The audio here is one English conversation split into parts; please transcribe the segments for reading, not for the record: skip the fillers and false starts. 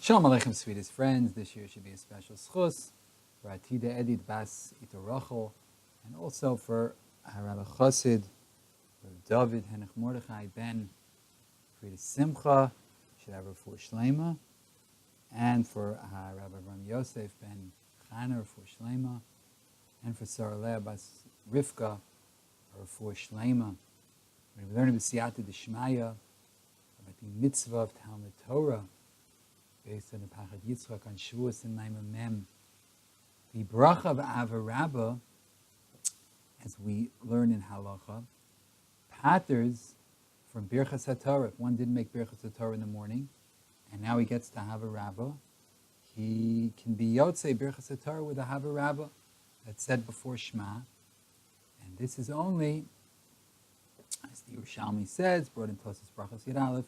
Shalom Aleichem, sweetest friends. This year should be a special schus for Atida Edith Bas Ito Rachel, and also for Rabbi Chosid, David Henech Mordechai Ben Frida Simcha, should have her for Shlema, and for Rabbi Ram Yosef Ben Chana for Shlema, and for Sarah Leah Bas Rivka for Shlema. We learn about Siyata Deshmaya, about the mitzvah of Talmud Torah, based on the Pachad Yitzchak on Shavuos and Maimon Mem. The bracha of Ava Rabbah, as we learn in Halacha, patters from Birchas HaTorah. If one didn't make Birchas HaTorah in the morning, and now he gets to Ava Rabbah, he can be Yotzei Birchas HaTorah with a Ava Rabbah that's said before Shema. And this is only, as the Yerushalmi says, brought in Tosas Brachos Yud Aleph,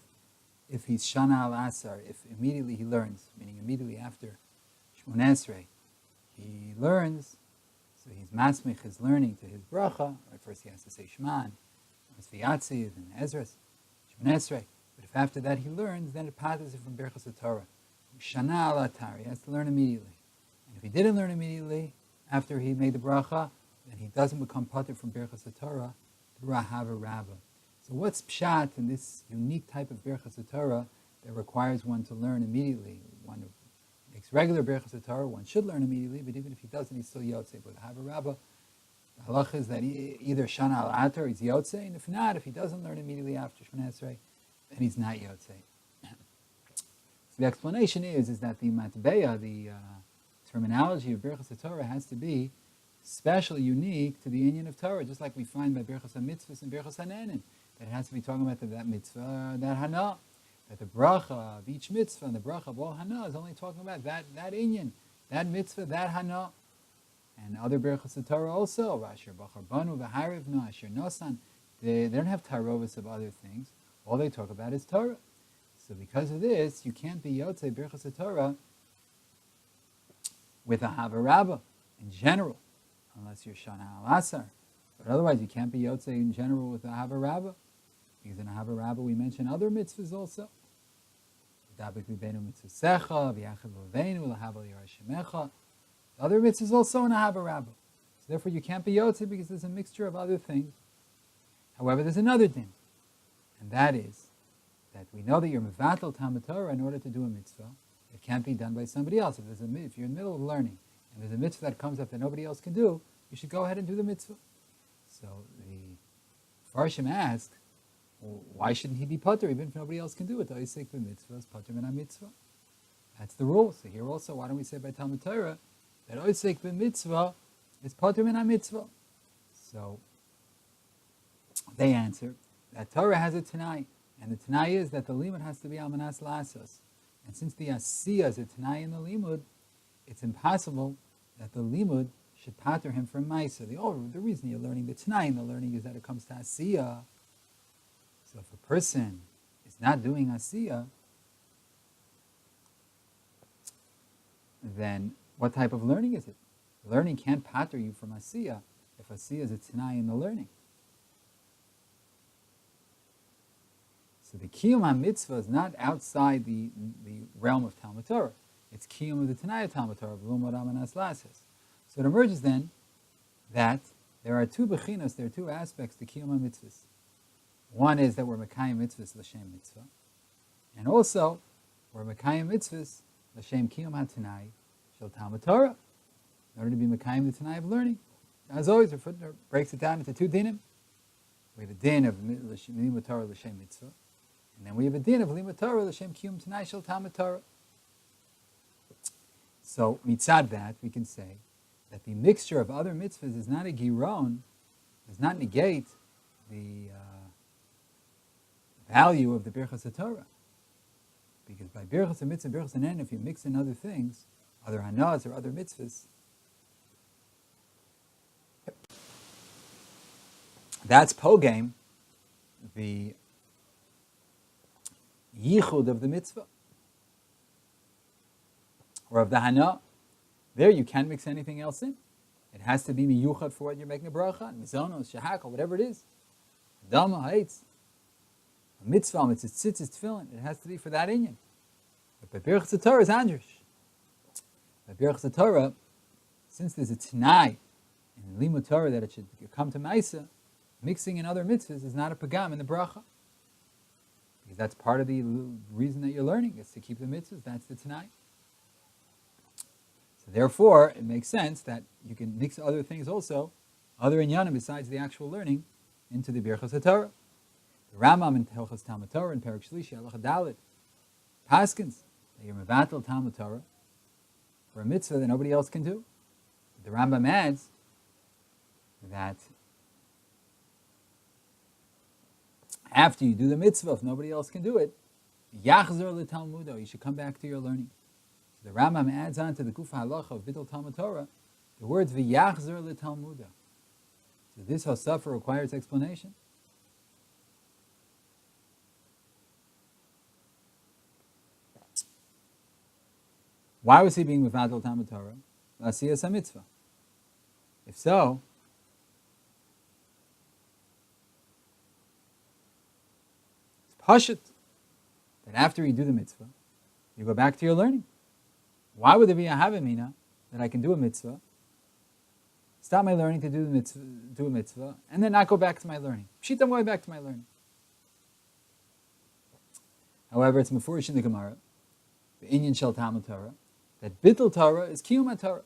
if he's Shana al Asar, if immediately he learns, meaning immediately after Shmon Esrei, he learns, so he's masmich his learning to his bracha. Right, first he has to say Shema, and V'yatziv, and Ezras, Shmon Esrei. But if after that he learns, then it passes it from Birchas HaTorah. Shana al Atar, he has to learn immediately. And if he didn't learn immediately after he made the bracha, then he doesn't become pater from Birchas HaTorah through a Hava Rabbah. So what's pshat in this unique type of Birchas HaTorah that requires one to learn immediately? One who makes regular Birchas HaTorah, one should learn immediately, but even if he doesn't, he's still Yotzei. But the Hava Rabbah, the halach is that either Shana al Atar, he's Yotzei, and if not, if he doesn't learn immediately after Shemon Esrei, then he's not Yotzei. So the explanation is that the matbeya, the terminology of Birchas HaTorah has to be special, unique to the inyan of Torah, just like we find by Birchas HaMitzvahs and Birchas HaNenin. That it has to be talking about that mitzvah, that hana, that the bracha of each mitzvah and the bracha of all hana is only talking about that inyan, that mitzvah, that hana. And other Birchas of Torah also, Asher Bachar Banu, V'harivna, Asher Nosan, they don't have tarovas of other things. All they talk about is Torah. So because of this, you can't be Yotzei Birchas of Torah with a Hava Rabbah in general, unless you're Shana al Asar. But otherwise, you can't be Yotzei in general with a Hava Rabbah. Because in a Hava Rabbah, we mention other mitzvahs also. Other mitzvahs also in a Hava Rabbah. So therefore, you can't be Yotzei because there's a mixture of other things. However, there's another din. And that is that we know that you're mevatel Talmud Torah in order to do a mitzvah. It can't be done by somebody else. If you're in the middle of learning, and there's a mitzvah that comes up that nobody else can do, you should go ahead and do the mitzvah. So the Farshim ask, well, why shouldn't he be pater even if nobody else can do it? Osek b'mitzvah is pater min mitzvah. That's the rule. So here also, why don't we say by Talmud Torah that Osek b'mitzvah is pater min mitzvah? So they answer that Torah has a Tanai, and the Tanai is that the limud has to be al manas lasos. And since the asiyah is a Tanai in the limud, it's impossible that the limud should pater him from Maisa. The reason you're learning the Tanai in the learning is that it comes to asiyah. So if a person is not doing asiyah, then what type of learning is it? Learning can't pater you from asiyah if asiyah is a Tanai in the learning. So the kiyum ha-mitzvah is not outside the realm of Talmud Torah. It's kiyum of the Tanai of Talmud Torah, v'lumod amanas lases. So it emerges then that there are two bechinos, there are two aspects to kiyum ha-mitzvahs. One is that we're mekayim mitzvahs l'shem mitzvah, and also we're mekayim mitzvahs l'shem kiyum ha-tanai shel Talmud Torah, in order to be mekayim the Tanai of learning. As always, the footnote breaks it down into two dinim. We have a din of limud Torah l'shem mitzvah, and then we have a din of limud Torah l'shem kiyum Tanai shel Talmud Torah. So mitzad that we can say that the mixture of other mitzvahs is not a giron, does not negate the value of the Birchas HaTorah. Because by Birchas HaMitzvah and Birchas HaNen, if you mix in other things, other hanas or other mitzvahs, that's pogam, the yichud of the mitzvah, or of the hana. There you can't mix anything else in. It has to be miyuchad for what you're making a bracha, mizonos, shahak, or whatever it is. Dama, haitz. A mitzvah, it's tzitzis tefillin. It has to be for that inyan. The But Birchas Torah is Andrish. By Birchas Torah, since there's a Tanai in the Limud Torah that it should come to Maisa, mixing in other mitzvahs is not a pagam in the bracha. Because that's part of the reason that you're learning, is to keep the mitzvahs. That's the Tanai. So therefore, it makes sense that you can mix other things also, other inyanim besides the actual learning, into the Birchas Torah. The Rambam in Hilchos Talmud Torah in Perek Shlishi, Halacha Dalet, paskins that you're mevatel Talmud Torah for a mitzvah that nobody else can do. The Rambam adds that after you do the mitzvah, if nobody else can do it, yachzor l'talmudo, you should come back to your learning. So the Rambam adds on to the Kufa Halacha of Bittul Talmud Torah the words v'yachzor l'talmudo. So this Hosafa requires explanation. Why was he being mevatel Talmud Torah? L'asiyas mitzvah. If so, it's pashut that after you do the mitzvah, you go back to your learning. Why would there be a havamina that I can do a mitzvah, stop my learning to do a mitzvah, and then not go back to my learning? Pshit, I'm going back to my learning. However, it's mefurish in the Gemara, the inyan shel Talmud Torah, that bittul Torah is kiyum Torah.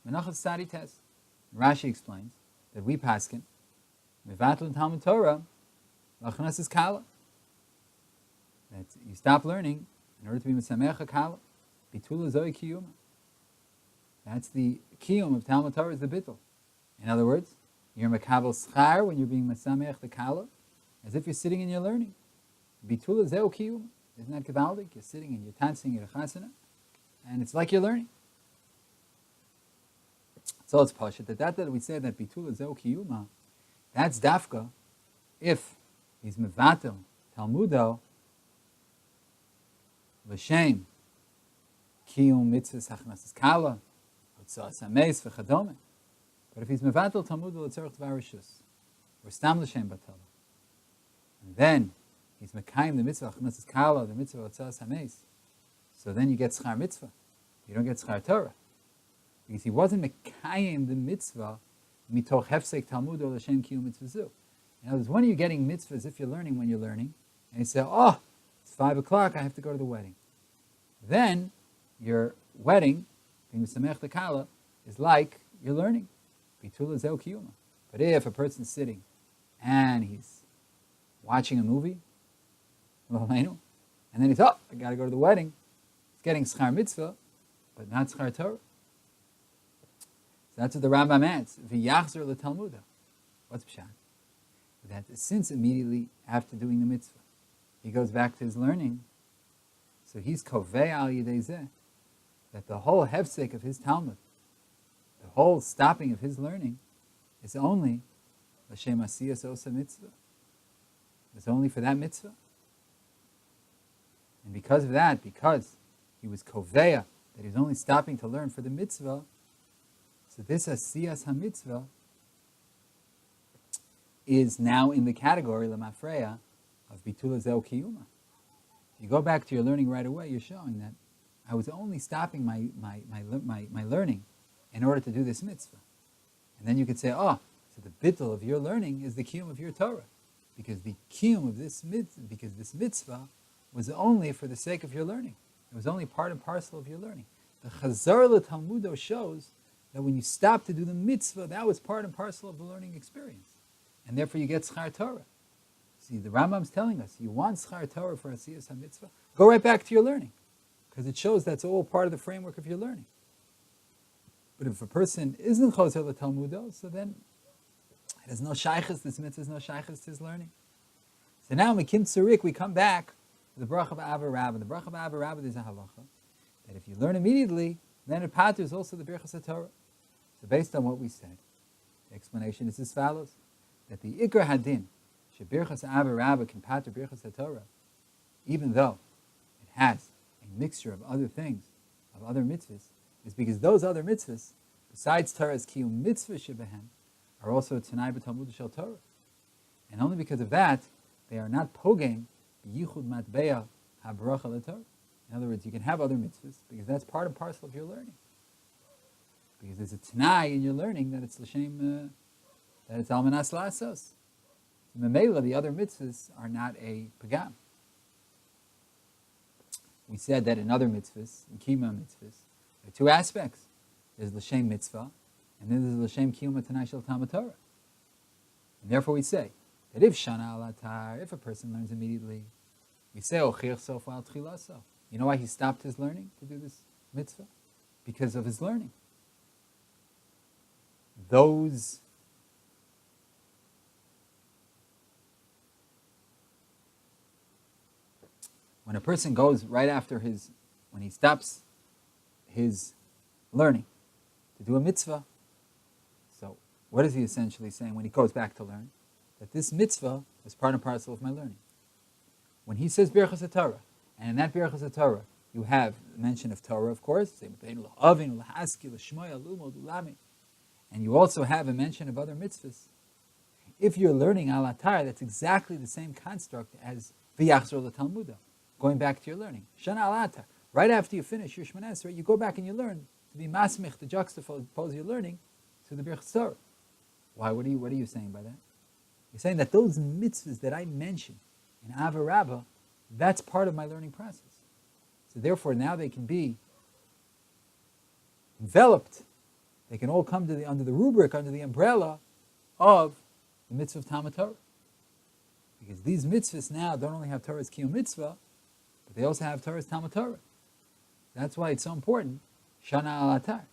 Menachas Sadi test. Rashi explains that we paskin mevatel Talmud Torah lachnas is kala. That you stop learning in order to be mesamecha kala. Bitul zoi kiyum. That's the kiyum of Talmud Torah, is the bittul. In other words, you're mekabel schar when you're being mesamech the kala, as if you're sitting in your learning. Bitul zeu kiyum. Isn't that gevaldik? You're sitting and you're dancing at a chasana, and it's like you're learning. So it's pashut that we say that bitul zeu kiyuma, that's dafka if he's mevatel talmudo l'shem kiyum mitzvahs hachnasas kala utzas hameis v'chadome. But if he's mevatel talmudo l'tzorach tvarishus or stam l'shem batala, and then he's mekayim the mitzvah hachnasas kala, the mitzvah utzas hameis, so then you get schar mitzvah. You don't get schar Torah. Because he wasn't mekayim the mitzvah mitoch hefsek talmud or l'shem kiyum mitzvah. In other words, when are you getting mitzvahs if you're learning when you're learning? And you say, oh, it's 5 o'clock, I have to go to the wedding. Then your wedding, being samech the kala, is like you're learning. Bitula zeu kiyuma. But if a person's sitting and he's watching a movie, and then he's, oh, I got to go to the wedding, he's getting schar mitzvah, but not schar Torah. So that's what the Rambam adds. V'yachzor l'talmuda. What's pshat? That since immediately after doing the mitzvah, he goes back to his learning, so he's kovei al yidei zeh, that the whole hefsek of his Talmud, the whole stopping of his learning, is only l'shem asiyas osa mitzvah. It's only for that mitzvah. And because of that, because he was koveya, that he's only stopping to learn for the mitzvah, so this asiyas ha-mitzvah is now in the category, lemafreya, of bitula zeu kiyuma. If you go back to your learning right away, you're showing that I was only stopping my learning in order to do this mitzvah. And then you could say, oh, so the bittul of your learning is the kiyum of your Torah. Because the kiyum of this mitzvah, because this mitzvah was only for the sake of your learning. It was only part and parcel of your learning. The Chazar l'Talmudo shows that when you stop to do the mitzvah, that was part and parcel of the learning experience. And therefore you get schar Torah. See, the Rambam's telling us, you want schar Torah for asiyas ha-mitzvah, go right back to your learning. Because it shows that's all part of the framework of your learning. But if a person isn't Chazar l'Talmudo, so then it has no shaychus, this mitzvah is no shaychus to his learning. So now, Mekim Tzurik, we come back to the Bracha B'Ava Rabbah. The Bracha B'Ava Rabbah is a halacha that if you learn immediately, then it paters also the Birchas Torah. So based on what we said, the explanation is as follows, that the Ikar Hadin, Shebirchas Ava Rabbah can pater Birchas Torah, even though it has a mixture of other things, of other mitzvahs, is because those other mitzvahs, besides Torah's kiyum mitzvah shebehem, are also Tanai b'Talmud shel Torah. And only because of that, they are not pogem b'yichud matbeya ha'bracha l'Torah. In other words, you can have other mitzvahs because that's part and parcel of your learning. Because there's a t'nai in your learning that it's l'shem, that it's almanas la'asos. So memela, the other mitzvahs are not a pagam. We said that in other mitzvahs, in kiyuma mitzvahs, there are two aspects. There's l'shem mitzvah, and then there's l'shem kiyuma t'nai shel Talmud Torah. And therefore we say that if shana al atar, if a person learns immediately, we say ochir sof al tchilaso. You know why he stopped his learning to do this mitzvah? Because of his learning. When a person goes right after when he stops his learning to do a mitzvah, so what is he essentially saying when he goes back to learn? That this mitzvah is part and parcel of my learning. When he says Birchas Torah, and in that Birchas Torah, you have the mention of Torah, of course, and you also have a mention of other mitzvahs. If you're learning al atar, that's exactly the same construct as v'yachzor l'talmuda, going back to your learning. Shana al atar. Right after you finish your Shemona Esrei, you go back and you learn to be masmich, to juxtapose your learning to the Birchas Torah. Why? What are you saying by that? You're saying that those mitzvahs that I mentioned in Ava Rabbah, that's part of my learning process. So therefore, now they can be enveloped. They can all come to under the rubric, under the umbrella of the mitzvah of Talmud Torah. Because these mitzvahs now don't only have Torah's Kiyum mitzvah, but they also have Torah's Talmud Torah. That's why it's so important. Shana al atar.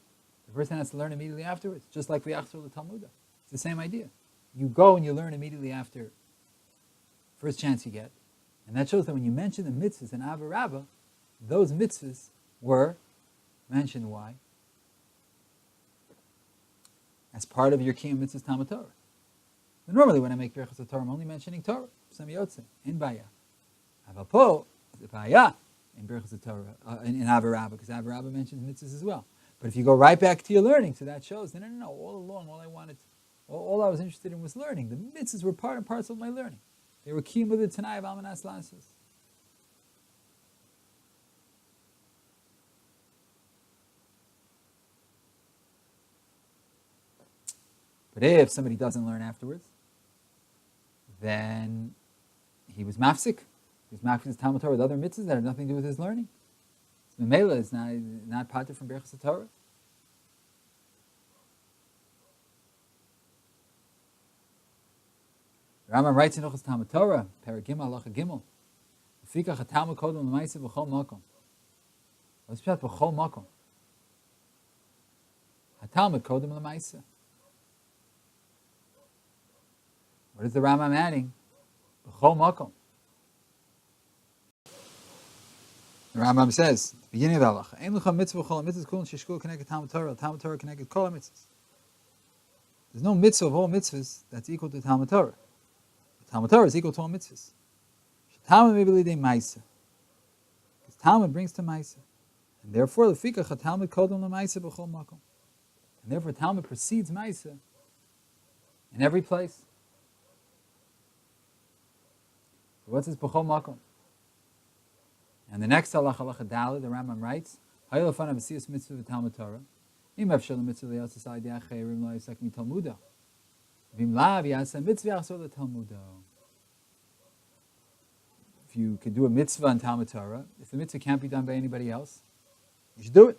The person has to learn immediately afterwards, just like v'yachzor l'talmuda. It's the same idea. You go and you learn immediately after first chance you get. And that shows that when you mention the mitzvahs in Ava Rabbah, those mitzvahs were mentioned. Why? As part of your Kiyum mitzvahs Talmud Torah. But normally when I make Birchas Torah, I'm only mentioning Torah. Some yotze, in Baya. Avapo, the Baya, in Birchas Torah, in Ava Rabbah, because Ava Rabbah mentions mitzvahs as well. But if you go right back to your learning, so that shows, no, all along, all I was interested in was learning. The mitzvahs were part and parcel of my learning. They were kiyum with the Tanai of Almanas Lasos. But if somebody doesn't learn afterwards, then he was mafsik. He was mafsik his Talmud Torah with other mitzvahs that have nothing to do with his learning. So Memela is not pater from Birchas Torah. Rambam writes in Ochos Talmud Torah, Perek Gimel, Halacha Gimel, Lefikach haTalmud kodem l'maaseh b'chol makom. What's pshat b'chol makom? HaTalmud kodem l'maaseh. What is the Rambam adding? B'chol makom. The Rambam says, at the beginning of the halacha, Ein l'cha mitzvah b'chol mitzvahs kulon sheshkul connected Talmud Torah. Talmud Torah connected kol mitzvahs. There's no mitzvah of all mitzvahs that's equal to Talmud Torah. Talmud Torah is equal to all mitzvahs. Talmud may be ma'isa, because Talmud brings to ma'isa, and therefore lefikach Talmud kodem l'ma'isa b'chol makom, and therefore Talmud precedes ma'isa in every place. What's this b'chol makom? And the next halacha, halacha daled, the Rambam writes, Hayolafan avasiyas mitzvah v'Talmud Torah, im avshel mitzvah liyasas aydei acherim lo yisek mitalmuda. If you could do a mitzvah in Talmud Torah, if the mitzvah can't be done by anybody else, you should do it.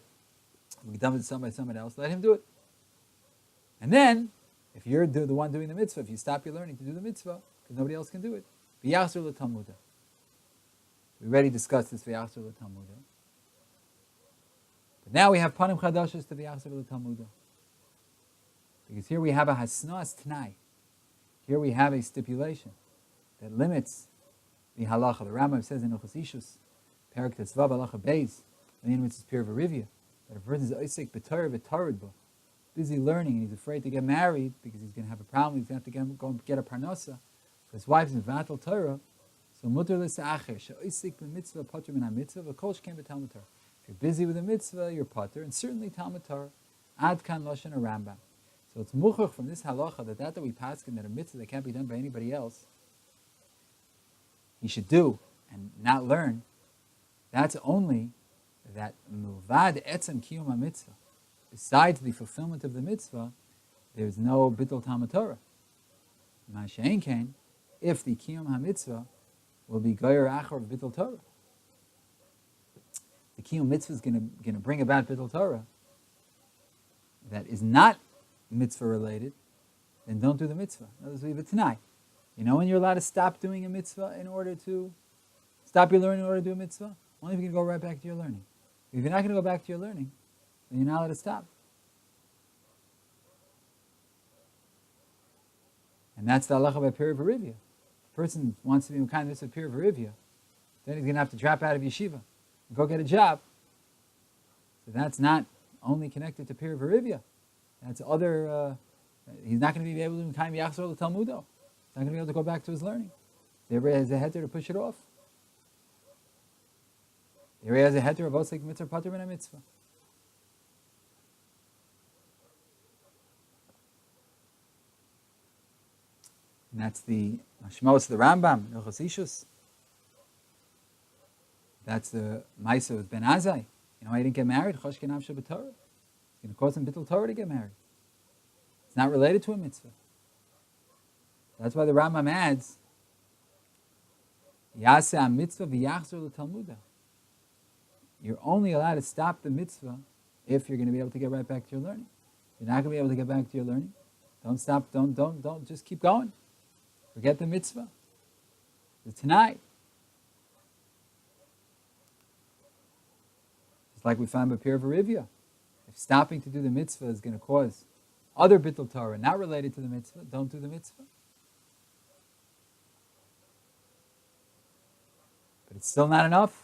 If it can be done by somebody else, let him do it. And then, if you're the one doing the mitzvah, if you stop your learning to do the mitzvah, because nobody else can do it, v'yachzor l'talmuda. We already discussed this v'yachzor l'talmuda. But now we have panim chadashos to v'yachzor l'talmuda. Because here we have a hasnas t'nai. Here we have a stipulation that limits the halacha. The Rambam says in Ochos Ishus, Perek Tetzvav halacha beis, in which is pure varivia, that if a person is Osek b'Torah v'Torah, busy learning, and he's afraid to get married because he's going to have a problem, he's going to have to go and get a parnasa, so his wife's in Vatal Torah, so mutar l'sa'acher, she'osek b'mitzvah pater min ha'mitzvah, v'kol sheken b'Talmud Torah. If you're busy with a mitzvah, you're pater, and certainly Talmud Torah. Ad kan lashon a Rambam. So it's muchach from this halacha that we paskin that a mitzvah that can't be done by anybody else, he should do and not learn. That's only that muvad etzem kiyum ha-mitzvah. Besides the fulfillment of the mitzvah, there's no bittul Talmud Torah. Ma'ashein kain, if the kiyum ha-mitzvah will be goyer achar of bittul Torah. The kiyum mitzvah is going to bring about bittul Torah that is not mitzvah related, then don't do the mitzvah. In other words, leave it tonight. You know when you're allowed to stop doing a mitzvah in order to stop your learning in order to do a mitzvah? Only if you can go right back to your learning. If you're not going to go back to your learning, then you're not allowed to stop. And that's the halacha by Peri Verivia. If a person wants to be kind of Peri Verivia, then he's going to have to drop out of yeshiva and go get a job. So that's not only connected to Peri Verivia. That's other. He's not going to be able to kind of yachzor l'talmudo. He's not going to be able to go back to his learning. There has a heter to push it off. There has a heter of Osek mitzvah pater min mitzvah. And that's the Mashmos of the Rambam, Hilchos Ishus. That's the Maisa with Ben Azai. You know why he didn't get married? Choshken Avsha b'Torah. It's going to cause him bittul Torah to get married. It's not related to a mitzvah. That's why the Rambam adds, Yaseh mitzvah v'yachzor l'talmuda. You're only allowed to stop the mitzvah if you're going to be able to get right back to your learning. If you're not going to be able to get back to your learning, don't stop, don't, just keep going. Forget the mitzvah. It's tonight. It's like we find by Peri Verivia. If stopping to do the mitzvah is going to cause other bittul Torah not related to the mitzvah, don't do the mitzvah. But it's still not enough.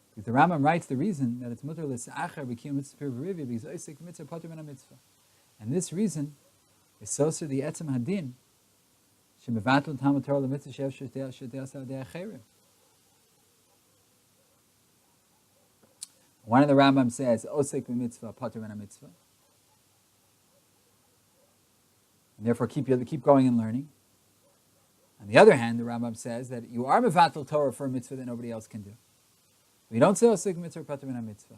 Because the Rambam writes the reason that it's mutar l'sa'achar b'kiyum mitzvah Peri Verivia because Osek mitzvah pater min mitzvah. And this reason is soser the etzem hadin shemevatel Talmud Torah l'mitzvah she'ef she'de'asa de'acherim. One of the Rambam says Osek mitzvah pater min mitzvah. And therefore keep going and learning. On the other hand, the Rambam says that you are mevatel Torah for a mitzvah that nobody else can do. We don't say Osek mitzvah pater min mitzvah.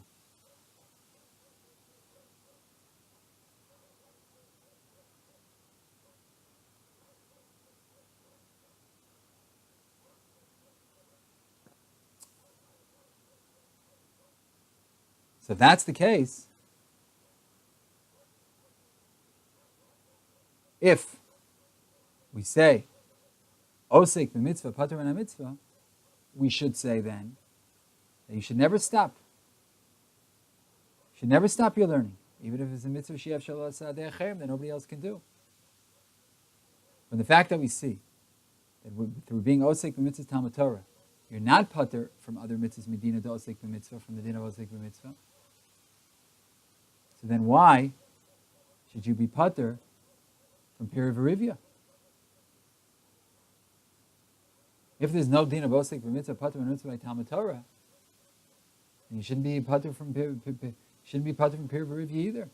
So if that's the case, if we say Osek b'mitzvah pater min mitzvah, we should say then that you should never stop. You should never stop your learning, even if it's a mitzvah she'ef she'lo de'acherim that nobody else can do. From the fact that we see that through being Osek b'mitzvah Talmud Torah, you're not pater from other mitzvahs medina to Osek b'mitzvah, from the din of Osek b'mitzvah. So then why should you be pater from Peri Verivia? If there's no din of Osek b'mitzvah pater b'mitzvah by Talmud Torah, then you shouldn't be pater from Peri Verivia either.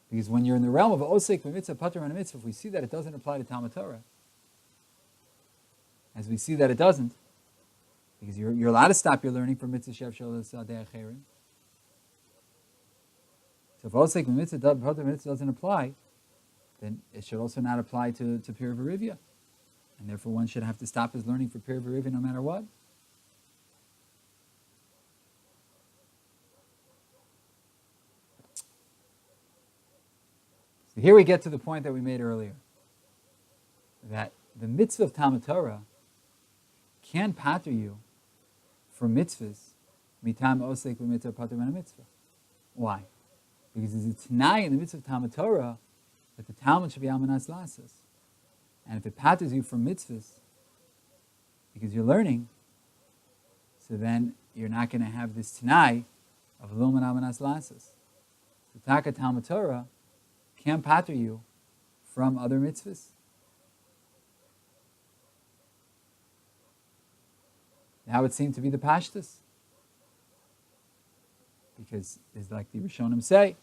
Because when you're in the realm of Osek b'mitzvah pater b'mitzvah, if we see that it doesn't apply to Talmud Torah, as we see that it doesn't, because you're allowed to stop your learning from mitzvah she'ef she'lo de'acherim. So if Osek b'mitzvah pater b'mitzvah doesn't apply, then it should also not apply to Peri Verivia. And therefore one should have to stop his learning for Peri Verivia no matter what. So here we get to the point that we made earlier, that the mitzvah of Talmud Torah can pater you for mitzvahs mitam Osek b'mitzvah pater min mitzvah. Why? Because it's a t'nai in the mitzvah of Talmud Torah that the Talmud should be almanas lasas. And if it paters you from mitzvahs because you're learning, so then you're not going to have this t'nai of lumen almanas lasas. So taka Talmud Torah can pater you from other mitzvahs. That would seem to be the pashtus. Because, it's like the Rishonim say,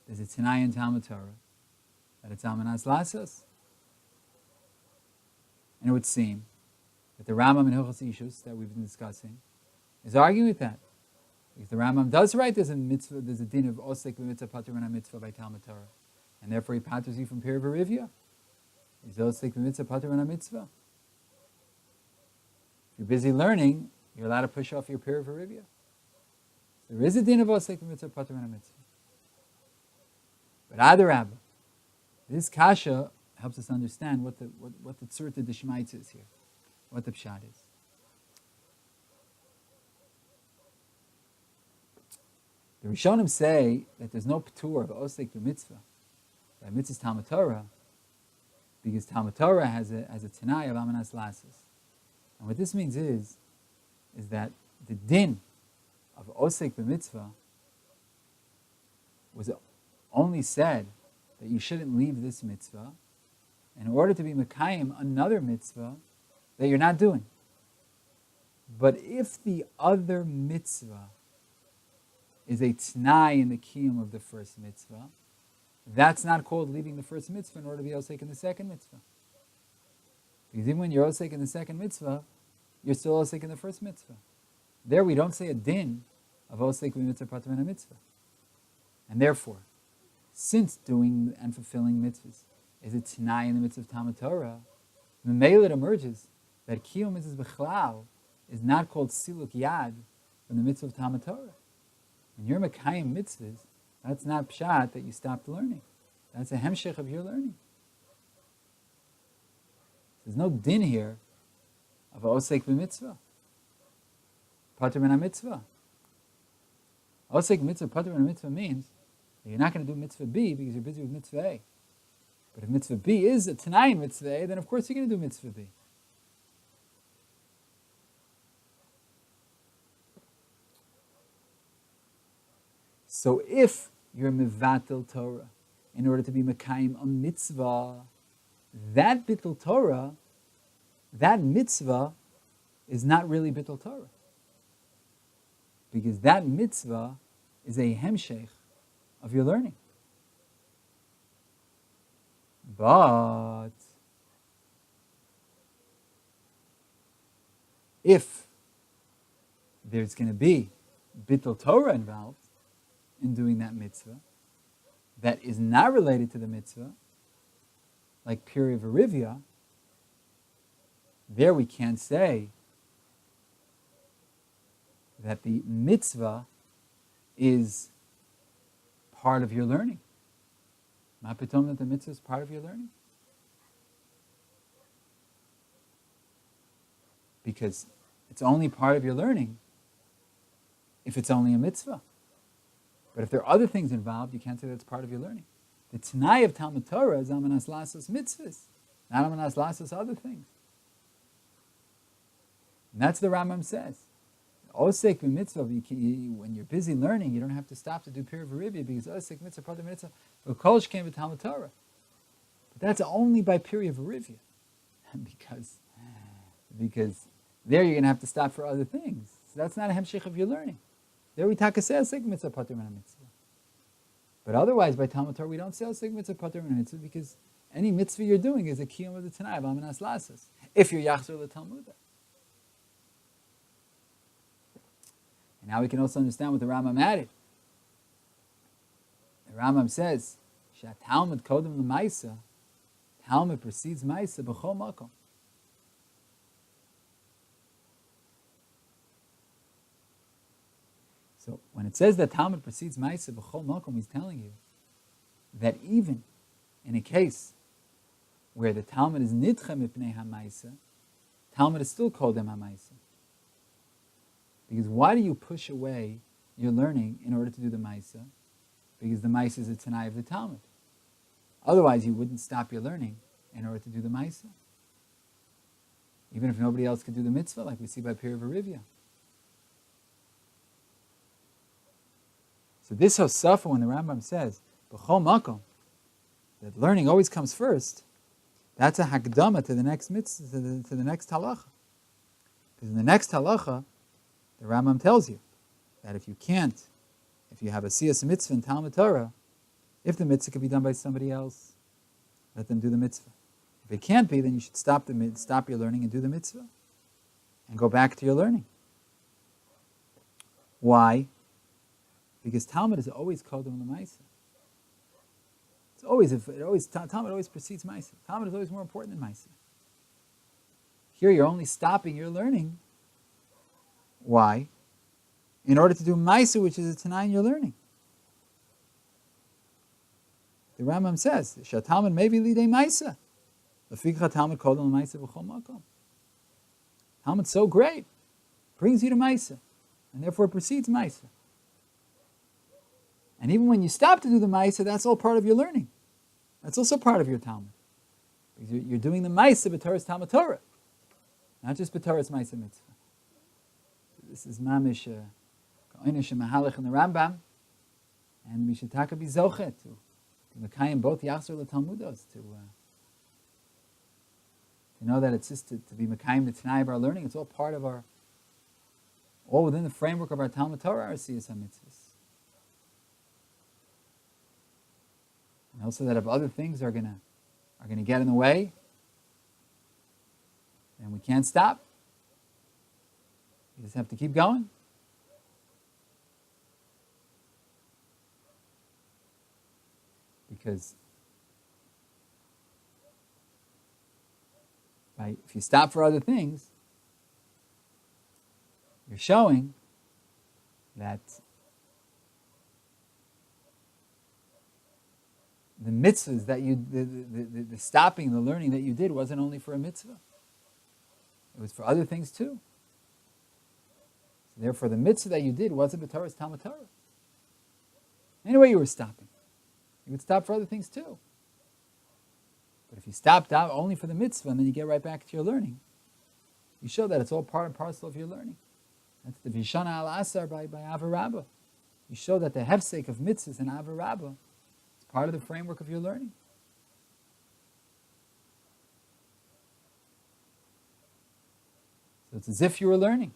there's a Tanai in Talmud Torah, that it's Almanas Lasas. And it would seem that the Rambam in Hilchos Ishus that we've been discussing is arguing with that. Because the Rambam does write there's a din of Osek b'mitzvah patur min mitzvah by Talmud Torah. And therefore he paters you from Pir v'Rivya. He's Osek b'mitzvah patur min mitzvah. If you're busy learning, you're allowed to push off your Pir v'Rivya. So there is a din of Osek b'mitzvah patur min mitzvah. But Adarabba, this kasha helps us understand what the tzurta d'shmaitz is here, what the pshat is. The Rishonim say that there's no p'tur of Osek b'mitzvah by mitzvah's Talmud Torah, because Talmud Torah has a tanai of amanas lasses. And what this means is that the din of Osek b'mitzvah was only said that you shouldn't leave this mitzvah in order to be mekayim another mitzvah that you're not doing. But if the other mitzvah is a t'nai in the kiyum of the first mitzvah, that's not called leaving the first mitzvah in order to be osek in the second mitzvah. Because even when you're osek in the second mitzvah, you're still osek in the first mitzvah. There we don't say a din of osek b'mitzvah patur min mitzvah. And therefore, since doing and fulfilling mitzvahs is a t'nai in the mitzvah of Talmud Torah, Memele it emerges that kiyum mitzvahs b'chlal is not called siluk yad from the mitzvah of Talmud Torah. When you're mekayim mitzvahs, that's not pshat that you stopped learning. That's a hemshech of your learning. There's no din here of osek b'mitzvah, patur min mitzvah. Osek mitzvah, patur min mitzvah means that you're not going to do mitzvah B because you're busy with mitzvah A. But if mitzvah B is a t'nai in mitzvah A, then of course you're going to do mitzvah B. So if you're mevatel Torah in order to be mekayim a mitzvah, that bittul Torah, that mitzvah is not really bittul Torah. Because that mitzvah is a hemshech of your learning. But if there's going to be bittul Torah involved in doing that mitzvah that is not related to the mitzvah, like Piri V'Rivya, there we can't say that the mitzvah is part of your learning. Ma pitom that the mitzvah is part of your learning? Because it's only part of your learning if it's only a mitzvah. But if there are other things involved, you can't say that it's part of your learning. The t'nai of Talmud Torah is amanas lasos mitzvahs, not amanas lasos other things. And that's the Rambam says. Osek b'mitzvah, when you're busy learning, you don't have to stop to do Pir v'Rivya because osek mitzvah, patur mitzvah, but kol shkein v'Talmud Torah. But that's only by Pir v'Rivya, because there you're going to have to stop for other things. So that's not a hemshich of your learning. There we talk osek mitzvah, patur min mitzvah. But otherwise, by Talmud Torah, we don't say osek mitzvah, patur min mitzvah because any mitzvah you're doing is a kiyum of the Tanai of amanas lasas. If you're yachzor l'Talmud. And now we can also understand what the Rambam added. The Rambam says, "Shat Talmud kodem l'maisa, Talmud precedes maisa b'chol makom." So when it says that Talmud precedes maisa b'chol makom, he's telling you that even in a case where the Talmud is nidcha mipnei ha'maisa, Talmud is still kodem ha'maisa. Because why do you push away your learning in order to do the Maisa? Because the Maisa is a Tanai of the Talmud. Otherwise, you wouldn't stop your learning in order to do the Maisa. Even if nobody else could do the mitzvah, like we see by Pir v'Rivya. So this Hosafa, when the Rambam says, B'chol makom, that learning always comes first, that's a hakdama to the next mitzvah, to the next halacha. Because in the next halacha, the Rambam tells you that if you have a siyas mitzvah in Talmud Torah, if the mitzvah can be done by somebody else, let them do the mitzvah. If it can't be, then you should stop your learning and do the mitzvah. and go back to your learning. Why? Because Talmud is always kodem l'maisa. Talmud always precedes Maisa. Talmud is always more important than Maisa. Here you're only stopping your learning. Why? In order to do Maisa, which is a Tanai in your learning. The Rambam says, Shatalmud maybe lidei Maisa. Lefikcha Talmud kodem l'maisa b'chol makom. Talmud's so great, brings you to Maisa, and therefore precedes Maisa. And even when you stop to do the Maisa, that's all part of your learning. That's also part of your Talmud. Because you're doing the Maisa b'Torah's Talmud Torah, not just b'Torah's Maisa Mitzvah. This is Mamish Ka'onish and Mahalach in the Rambam, and we should be zochet to Mekayim both Yachzor l'Talmudos, to know that it's just to be Mekayim the Tanai of our learning. It's all part of all within the framework of our Talmud Torah, our Siyas HaMitzvahs. And also that if other things are gonna get in the way, then we can't stop. You just have to keep going. Because if you stop for other things, you're showing that the mitzvahs that the stopping, the learning that you did wasn't only for a mitzvah. It was for other things too. So therefore, the mitzvah that you did wasn't b'Torah's Talmud Torah. Anyway, you were stopping. You would stop for other things too. But if you stopped out only for the mitzvah and then you get right back to your learning, you show that it's all part and parcel of your learning. That's the Vishana al Asar by Ava Rabbah. You show that the hefsek of mitzvahs and Ava Rabbah is part of the framework of your learning. So it's as if you were learning.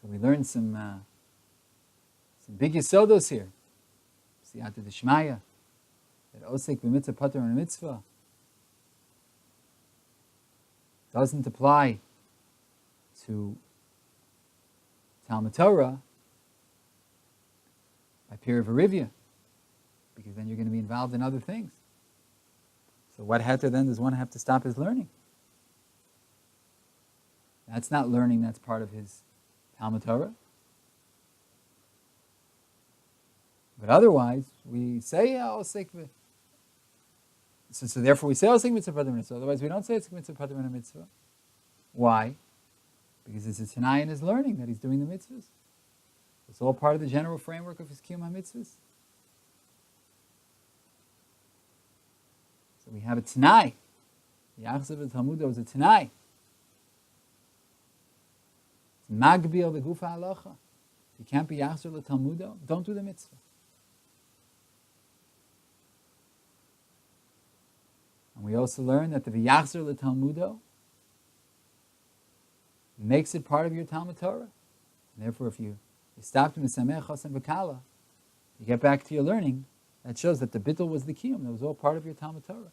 So we learned some big yesodos here. Siyata D'Shmaya, that Osek b'mitzvah pater on a mitzvah doesn't apply to Talmud Torah by Pir V'Rivya, because then you're going to be involved in other things. So what heter then does one have to stop his learning? That's not learning, that's part of his Talmud Torah. But otherwise, we say Osek. So therefore we say Osek mitzvah pater mitzvah. Otherwise we don't say Osek mitzvah pater mitzvah. Why? Because it's a Tanai in his learning that he's doing the mitzvahs. It's all part of the general framework of his Kiyum HaMitzvahs. So we have a Tanai. The Yachzav of Talmud is a Tanai. It's Magbil the Gufa Halacha. If you can't be Yachzav the Talmudo, don't do the mitzvah. And we also learn that the V'yachzer l'Talmudo makes it part of your Talmud Torah. And therefore, if you stop to Mesamech Chosen V'Kala, you get back to your learning, that shows that the bittul was the kiyum. That was all part of your Talmud Torah.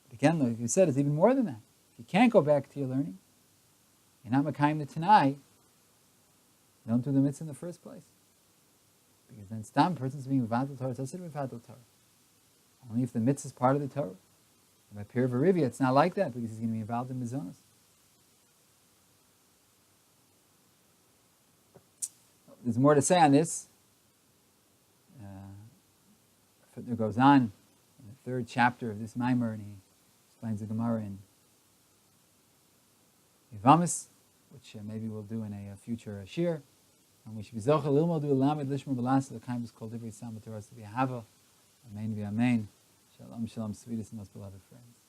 But again, like you said, it's even more than that. If you can't go back to your learning, you're not Makayim the Tanai, don't do the mitzvah in the first place. Because then Stam, person's being V'vadal Torah, it's also V'vadal Torah. Only if the mitzvah is part of the Torah. And by Pir V'Rivya, it's not like that, because he's going to be involved in mizonos. There's more to say on this. Footnote goes on in the third chapter of this Maimer, and he explains the Gemara in Yevamis, which maybe we'll do in a future shir. And we should be zochel lilmod u'lamed lishma b'las. The kind is called divrei Talmud Torah to be hava. Amen v'amen. Shalom, shalom, sweetest and most beloved friends.